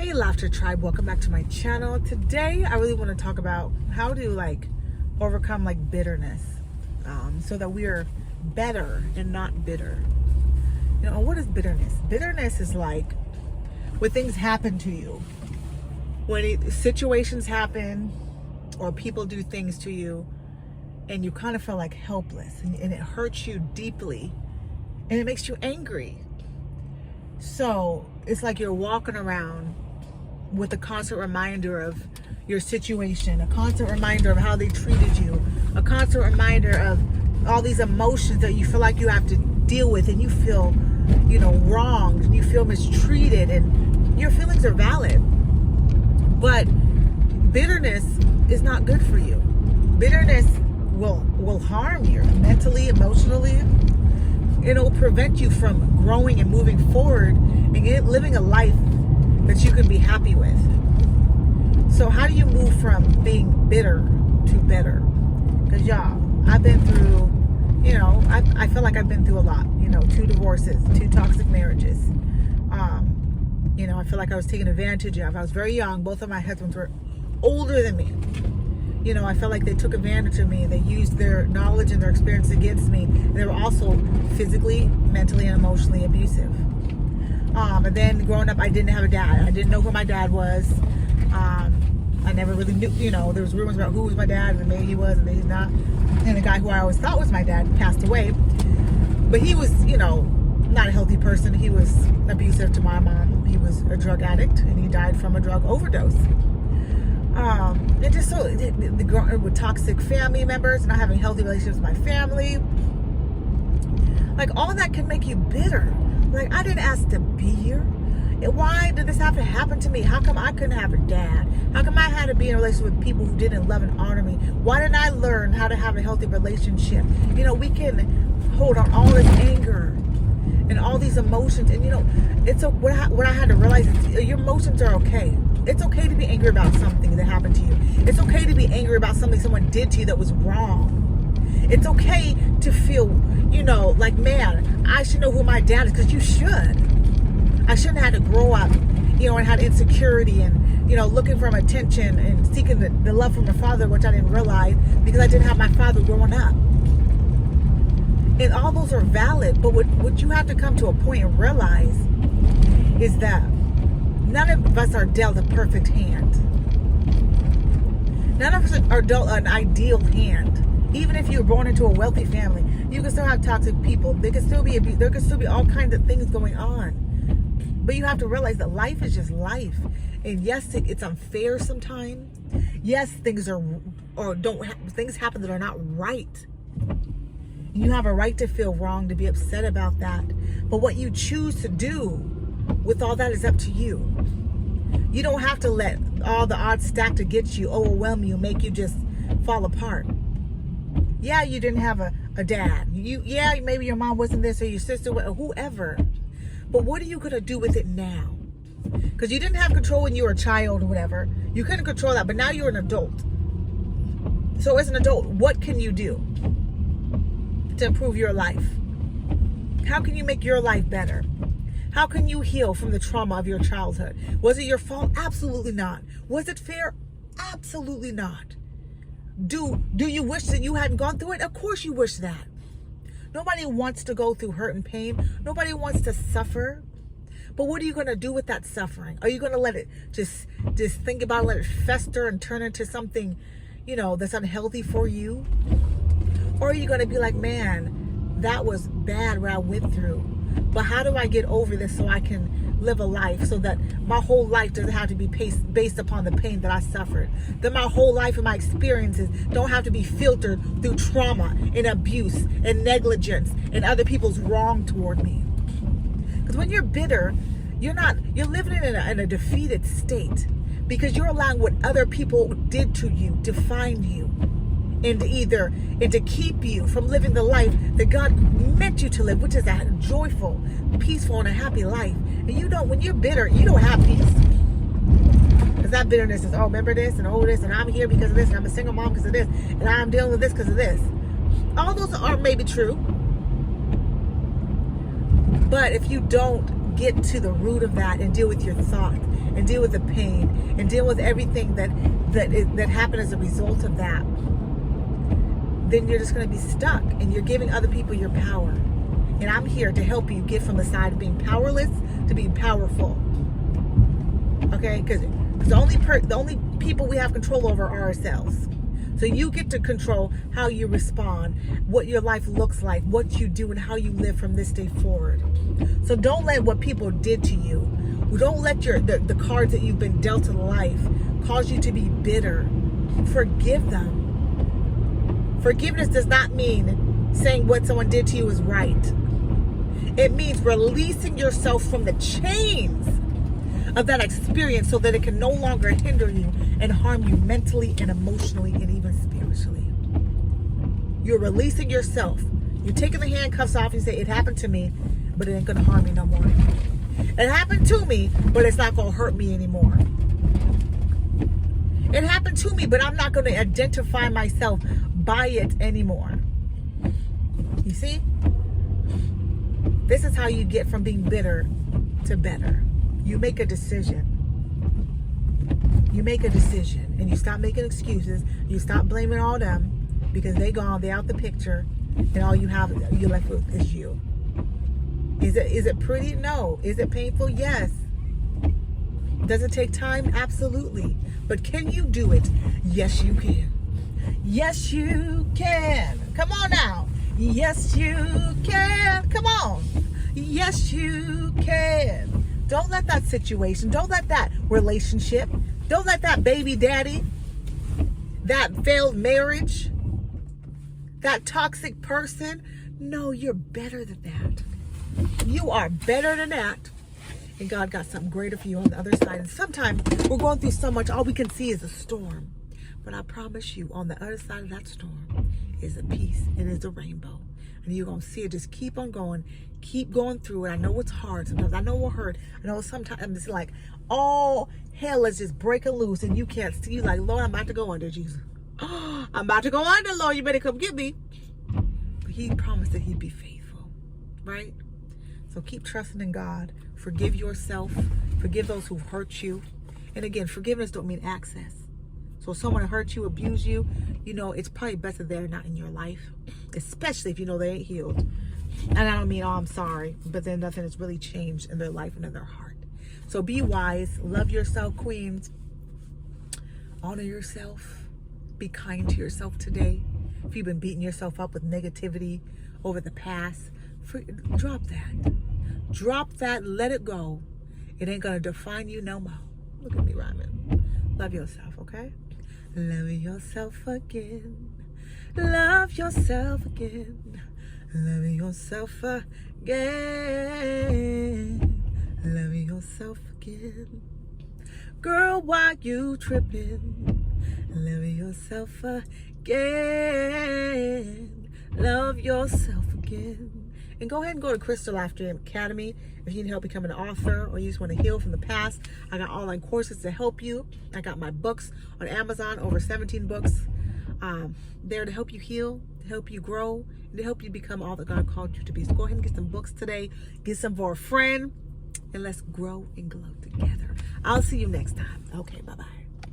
Hey Laughter Tribe, welcome back to my channel. Today I really want to talk about how to overcome bitterness, so that we are better and not bitter. What is bitterness? Bitterness is like when things happen to you, when situations happen or people do things to you and you kind of feel like helpless, and it hurts you deeply and it makes you angry. So it's like you're walking around with a constant reminder of your situation, a constant reminder of how they treated you, a constant reminder of all these emotions that you feel like you have to deal with, and you feel, wronged, and you feel mistreated, and your feelings are valid. But bitterness is not good for you. Bitterness will harm you mentally, emotionally. It'll prevent you from growing and moving forward and living a life that you can be happy with. So how do you move from being bitter to better? Because y'all, I've been through, I feel like I've been through a lot. 2 divorces, 2 toxic marriages. I feel like I was taken advantage of. I was very young. Both of my husbands were older than me. I felt like they took advantage of me. They used their knowledge and their experience against me. And they were also physically, mentally, and emotionally abusive. And then growing up, I didn't have a dad. I didn't know who my dad was. I never really knew, there was rumors about who was my dad, and maybe he was, and maybe he's not. And the guy who I always thought was my dad passed away. But he was, not a healthy person. He was abusive to my mom. He was a drug addict, and he died from a drug overdose. And just so, with toxic family members, not having healthy relationships with my family, all that can make you bitter. I didn't ask to be here. Why did this have to happen to me? How come I couldn't have a dad? How come I had to be in a relationship with people who didn't love and honor me? Why didn't I learn how to have a healthy relationship? We can hold on all this anger and all these emotions. And what I had to realize is your emotions are okay. It's okay to be angry about something that happened to you. It's okay to be angry about something someone did to you that was wrong. It's okay to feel, man, I should know who my dad is, because you should. I shouldn't have had to grow up, and had insecurity and, looking for attention and seeking the love from my father, which I didn't realize because I didn't have my father growing up. And all those are valid, but what you have to come to a point and realize is that none of us are dealt a perfect hand. None of us are dealt an ideal hand. Even if you're born into a wealthy family, you can still have toxic people. There can still be all kinds of things going on. But you have to realize that life is just life. And yes, it's unfair sometimes. Yes, things happen that are not right. You have a right to feel wrong, to be upset about that. But what you choose to do with all that is up to you. You don't have to let all the odds stacked against you overwhelm you, make you just fall apart. Yeah, you didn't have a dad. Maybe your mom wasn't this, or your sister, or whoever. But what are you going to do with it now? Because you didn't have control when you were a child or whatever. You couldn't control that, but now you're an adult. So as an adult, what can you do to improve your life? How can you make your life better? How can you heal from the trauma of your childhood? Was it your fault? Absolutely not. Was it fair? Absolutely not. Do you wish that you hadn't gone through it? Of course you wish that. Nobody wants to go through hurt and pain. Nobody wants to suffer. But what are you going to do with that suffering? Are you going to let it just think about it, let it fester and turn into something, that's unhealthy for you? Or are you going to be like, man, that was bad what I went through, but how do I get over this so I can live a life so that my whole life doesn't have to be based upon the pain that I suffered, that my whole life and my experiences don't have to be filtered through trauma and abuse and negligence and other people's wrong toward me. Because when you're bitter, you're living in a defeated state, because you're allowing what other people did to you define you, and to keep you from living the life that God meant you to live, which is a joyful, peaceful, and a happy life. And when you're bitter, you don't have peace. Because that bitterness is, remember this, and this, and I'm here because of this, and I'm a single mom because of this, and I'm dealing with this because of this. All those are maybe true. But if you don't get to the root of that and deal with your thoughts and deal with the pain and deal with everything that happened as a result of that, then you're just going to be stuck and you're giving other people your power. And I'm here to help you get from the side of being powerless to being powerful. Okay? Because the only people we have control over are ourselves. So you get to control how you respond, what your life looks like, what you do, and how you live from this day forward. So don't let what people did to you, don't let the cards that you've been dealt in life cause you to be bitter. Forgive them. Forgiveness does not mean saying what someone did to you is right. It means releasing yourself from the chains of that experience so that it can no longer hinder you and harm you mentally and emotionally and even spiritually. You're releasing yourself. You're taking the handcuffs off and say, it happened to me, but it ain't going to harm me no more. It happened to me, but it's not going to hurt me anymore. It happened to me, but I'm not going to identify myself by it anymore. You see? This is how you get from being bitter to better. You make a decision. You make a decision and you stop making excuses. You stop blaming all them because they gone, they out the picture, and all you left with is you. Is it pretty? No. Is it painful? Yes. Does it take time? Absolutely. But can you do it? Yes, you can. Yes, you can. Come on now. Yes, you can. Come on. Yes, you can. Don't let that situation, don't let that relationship, don't let that baby daddy, that failed marriage, that toxic person. No, you're better than that. You are better than that. And God got something greater for you on the other side. And sometimes we're going through so much, all we can see is a storm. But I promise you, on the other side of that storm is a peace. It is a rainbow. And you're going to see it just keep on going. Keep going through it. I know it's hard. Sometimes I know it hurt. I know sometimes it's like all hell is just breaking loose and you can't see. You're like, Lord, I'm about to go under, Jesus. Oh, I'm about to go under, Lord. You better come get me. But he promised that he'd be faithful, right? So keep trusting in God. Forgive yourself. Forgive those who've hurt you. And again, forgiveness don't mean access. So if someone hurt you, abuse you, it's probably best that they're not in your life, especially if you know they ain't healed. And I don't mean, oh, I'm sorry, but then nothing has really changed in their life and in their heart. So be wise. Love yourself, queens. Honor yourself. Be kind to yourself today. If you've been beating yourself up with negativity over the past, drop that. Drop that. Let it go. It ain't going to define you no more. Look at me rhyming. Love yourself, okay? Love yourself again. Love yourself again. Love yourself again. Love yourself again. Girl, why you tripping? Love yourself again. Love yourself again. And go ahead and go to Crystal Life Dream Academy if you need help becoming an author or you just want to heal from the past. I got online courses to help you. I got my books on Amazon, over 17 books there to help you heal, to help you grow, and to help you become all that God called you to be. So go ahead and get some books today. Get some for a friend, and let's grow and glow together. I'll see you next time. Okay, bye-bye.